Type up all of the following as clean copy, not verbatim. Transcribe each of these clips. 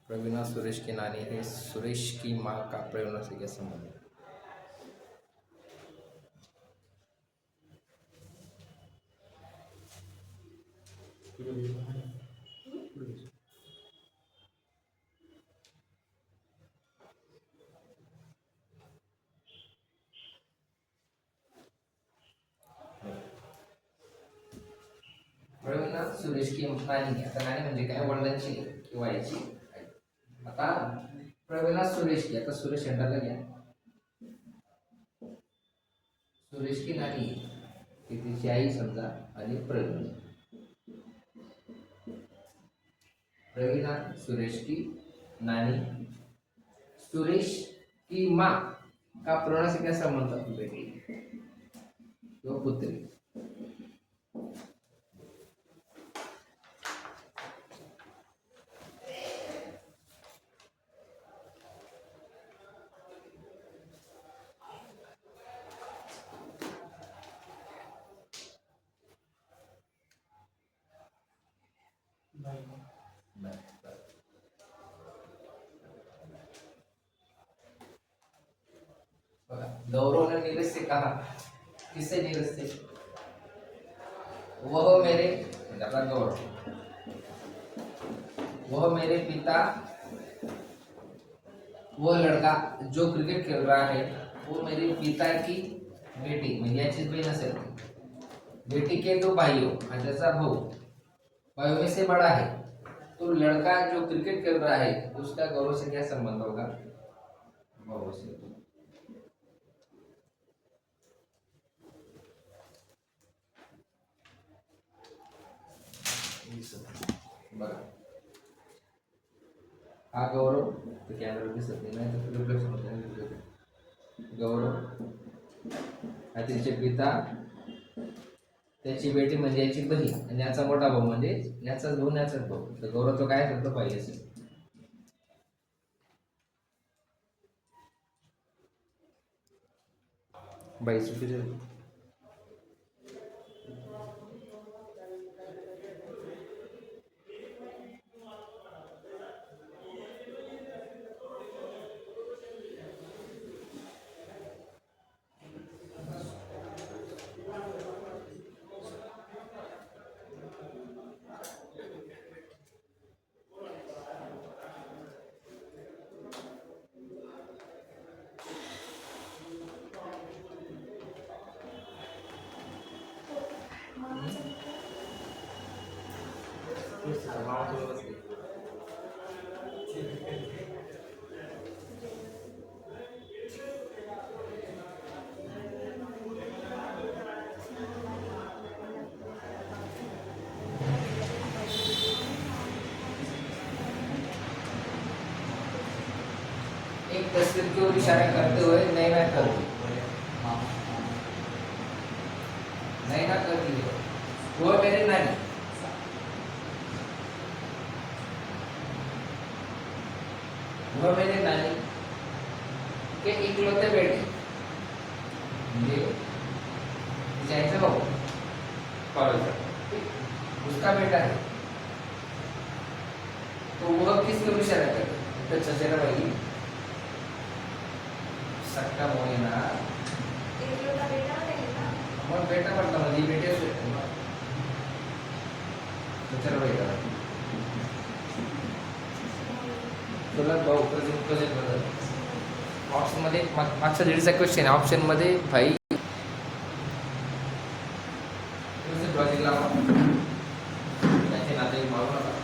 प्रवीणा सुरेश की नानी है, सुरेश की माँ का प्रवीणा से क्या संबंध? प्रवीणा सुरेश की नानी, आता नानी म्हणजे काय, वडिलांची किंवा आईची आई. आता प्रवीणा सुरेश की, आता सुरेश सेंटरला घ्या. सुरेश की नानी ती तिची आई समजा आणि प्रवीणा सुरेश की नानी, सुरेश की माँ का प्रवीणा से क्या संबंध था, बेटी तो पुत्री. गौरव ने नीरज से कहा, किससे नीरज से? वह मेरे गौरव, वह मेरे पिता, वह लड़का जो क्रिकेट खेल रहा है वो मेरे पिता की बेटी, म्हणजे याचीच बहीण असेल. बेटी के दो भाइयों, हा त्याचा भाऊ, भाइयों में से बड़ा है. तो लड़का जो क्रिकेट खेल रहा है उसका गौरव से क्या संबंध होगा? भाऊ से. बघा हा गौरव, तो कॅमेरा दिसत नाही तर रिफ्लेक्शन होते. गौरव हा तिचे पिता, त्याची बेटी म्हणजे याची बहीण, आणि याचा मोठा भाऊ म्हणजे याचाच भाऊ, याचाच भाऊ. तर गौरव तो काय करतो पाहिजे असेल. बाई चुकीचे. एक तस्वीर की ओर इशारा करते हुए नैना करती, नैना करती है, वह मेरी नानी, वह मेरे नानी के इकलौते बेटे, म्हणजे तिच्या आईचा भाऊ, उसका बेटा है. तो वह किसकी ओर इशारा करते? तो चचेरा भाई सक्का भाऊ ना, मग बेटा म्हटलं म्हणजे बेटे चचेरा भाई का तुला भाऊ प्रेझेंट बद्दल ऑप्शन मध्ये मागच्या दीडचा क्वेश्चन आहे. ऑप्शन मध्ये भाई लॉजिक लावा, त्याचे नाते मारू नका.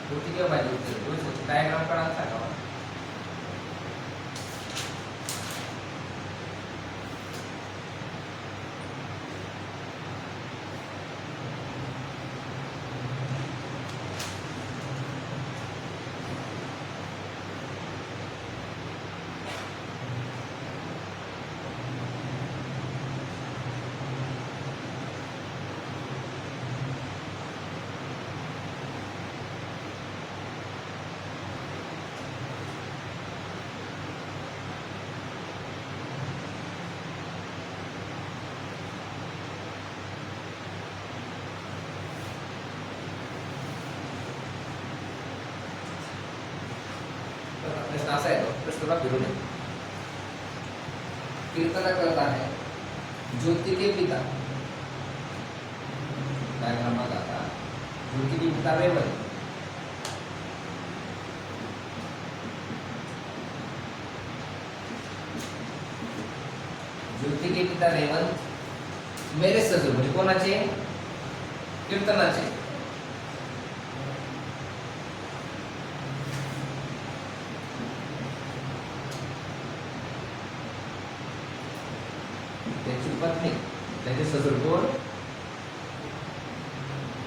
ज्योती के भाई उत्तर डायग्राम काढा सांगा. प्रश्न असा येतो, प्रश्नाला फिरून येतो. कीर्तना करता है ज्योति के पिता डायग्रामात आता ज्योति के पिता रेवंत, ज्योति के पिता रेवंत मेरे ससुर म्हणजे कोणाचे? कीर्तनाचे. त्याची पत्नी, त्याचे ससुर कोण?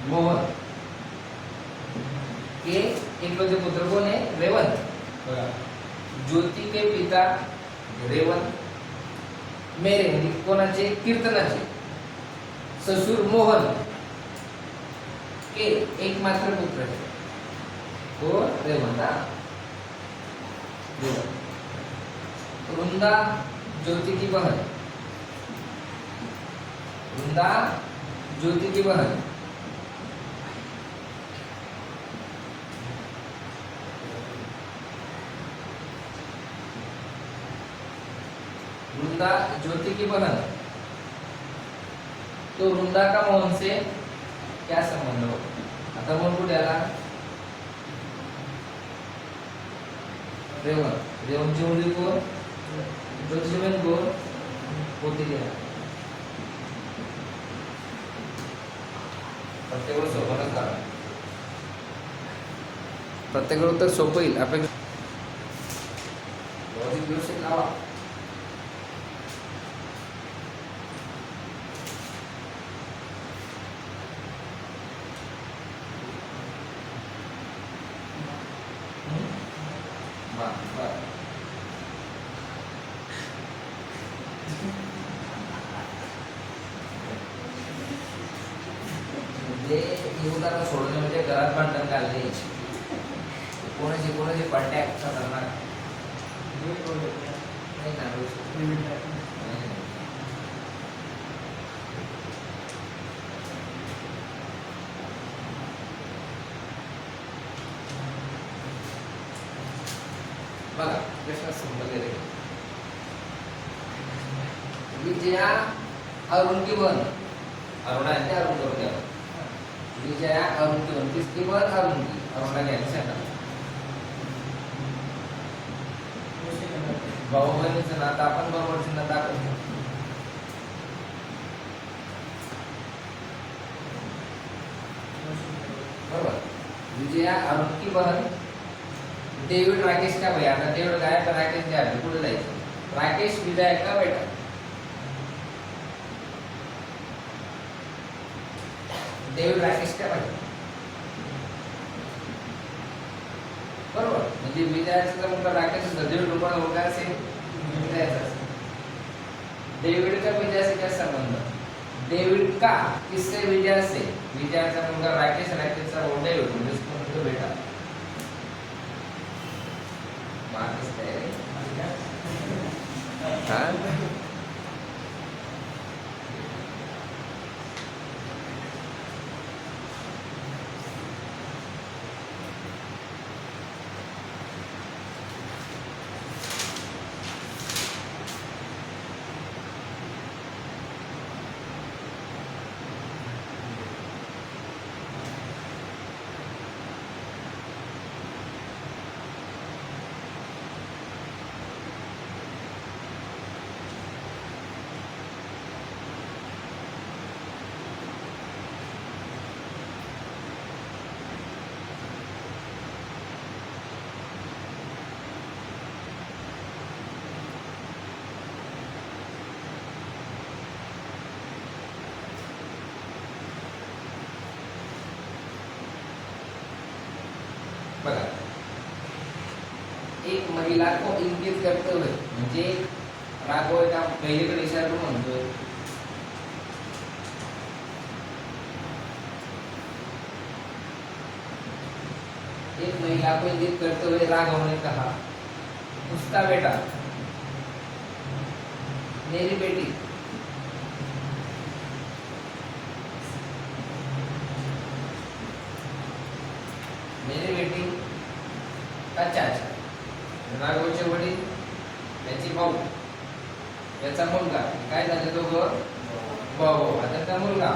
मोहन. के एकलौते पुत्र कोण आहे? रेवंत. ज्योति के पिता रेवंत मेरे म्हणजे कोणाचे? कीर्तनाचे. ससुर मोहन. के एकमात्र पुत्र आहे कोण? रेवंत. वृंदा ज्योति की बहन. वृंदा ज्योति की बहन. वृंदा ज्योति की बहन. तो वृंदा का मोहन से क्या संबंध हो? आता मोहन कुठे आला? रेवंत. रेवंतची मुलगी कोण? ज्योतिची बहीण कोण? पोती. प्रत्येक सोपं करा. प्रत्येक उत्तर सोपं येईल. आपण लॉजिक व्यवस्थित लावा. उदाहरण सोडणे म्हणजे घरात भांडण घालणे. कोणाची कॉन्टॅक्ट करणार नाही ना. बघा प्रश्न संपलेले. विजया अरुण की बहन. अरुणा आहे अरुण करू द्या. विजया अरुण की बहन. किसकी बहन? अरुण की. अरुणा घ्यायला सांगा. भाऊ बहिणीचं नातं आपण बरोबर चिन्ह दाखवतो. बरोबर. विजया अरुण की बहन. डेविड राकेश का भैया. आता डेविड गायब, राकेश गायब, पुढे जायचं. राकेश विजय का बेटा. डेविड राकेश का भैया. बरोबर. म्हणजे विजयाचा मुलगा राकेश होता. डेविड रुपया मुलगा असेल विजयाचा. डेविड का विजय से क्या संबंध? डेविड का किससे विजय से? विजयाचा मुलगा राकेश, राकेशचा भाऊ डेविड म्हणजे उसको बेटा. मार्क्स तयारी बघा, एक महिला को इंगित करते हुए म्हणजे राघव एका महिलेकडे इशारा करून म्हणतोय, एक महिला को इंगित करते हुए राघव ने कहा, उसका बेटा, मेरी बेटी, मेरी बेटी का चाचा, राघवचे वडील, याची भाऊ, याचा मुलगा, काय झाले दोघं भाऊ, आता का मुलगा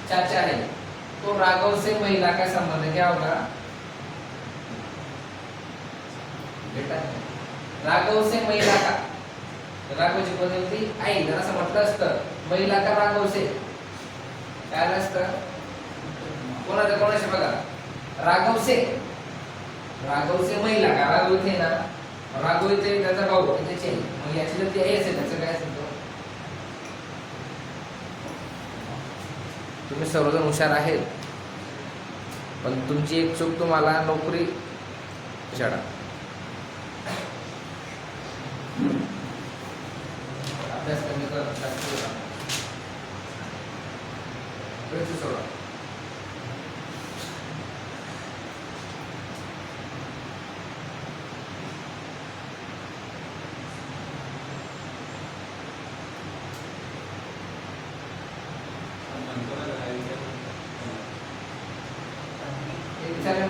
चाचा है, तो राघव से महिला का संबंध क्या होगा बेटा, राघव से महिला का, राघवची पदवी होती आई, जर असं म्हटलं असतं महिला का राघव से काय आलं असतं, कोणाचं कोणाशी बघा, राघव से, राघव से महिला का, राघव इथे ना, राघव इथे त्याचा भाऊ त्याची आई, मग याची जर ती आई असेल त्याचं काय असेल, तुम्ही सर्वजण हुशार आहेत, पण तुमची एक चूक तुम्हाला नोकरी शाळा अभ्यास करने का सोडा.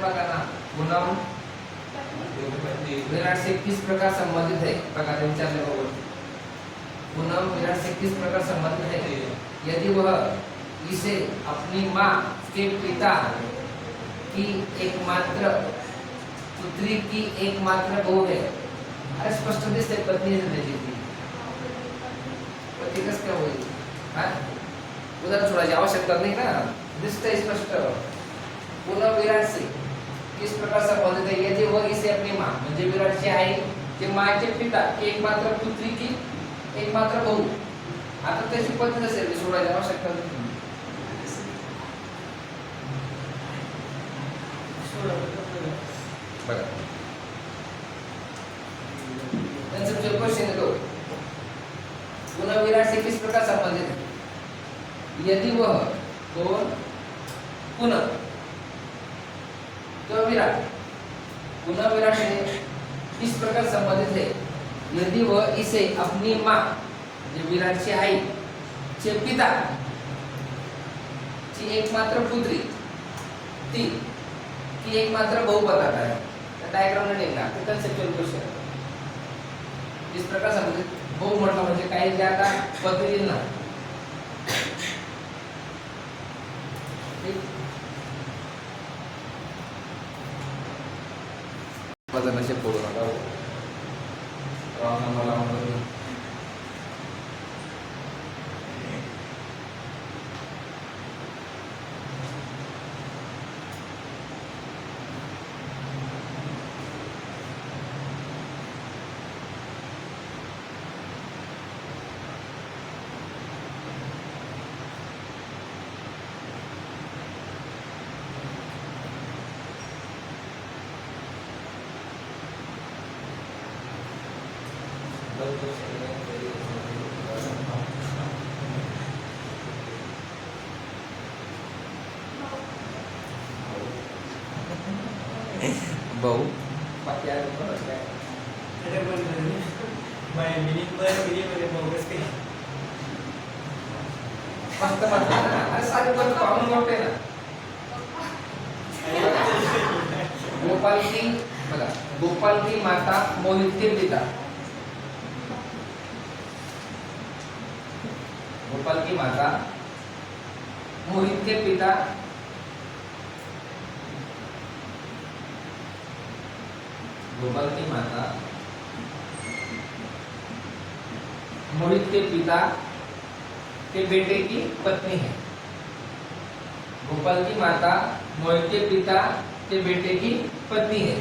बघा ना, पूनम विराट से किस प्रकार संबंधित है, बघा विचारले बरोबर, पूनम विराट से किस प्रकार संबंधित है, यदि वह इसे अपनी माँ के पिता की एकमात्र पुत्री की एकमात्र बहू है, अरे स्पष्ट दिसते पत्नी है त्याची, पती कस काय होईल, उदाहरण सोडायची आवश्यकता नाही ना, दिसतंय स्पष्ट. पूनम विराट से किस प्रकार संबंधित है, यदि वह इसे अपनी माँ म्हणजे विराटची आई ते माँचे पिता की एकमात्र पुत्री की एकमात्र बहू, आता त्याची पत्नी असेल ती सोडायची आवश्यकता नाही. बघा कंसेप्चुअल क्वेश्चन है, तो पूनम विराट से किस प्रकार संबंधित है, यदि वह कौन, पूनम तो विराट, पूनम विराट से किस प्रकार संबंधित है, यदि वह इसे अपनी माँ विराटची आई चे पिता ची एकमात्र पुत्री ती की एकमात्र बहू बताता है, डायग्राम ने देखना तो कंसेप्चुअल क्वेश्चन. किस प्रकार संबंधित, बहू म्हटलं म्हणजे काही ज्या आता पत्नींना माझं नशीब पडू नका मला भाऊ बाकी आहे मस्त सारे पण पाहून मोठे ना. गोपाल की बघा, गोपाल की माता मोहित के पिता, गोपाल की माता मोहित के पिता गोपाल की माता मोहित के पिता के बेटे की पत्नी है. गोपाल की माता मोहित के पिता के बेटे की पत्नी है.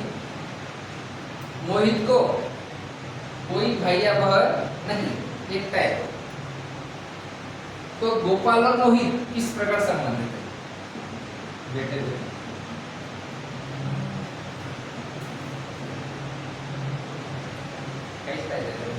मोहित को कोई भैया बहन नहीं, एकटा है. तो गोपाल और मोहित किस प्रकार संबंधित है, बेटे बेटे चेष्टा आहे.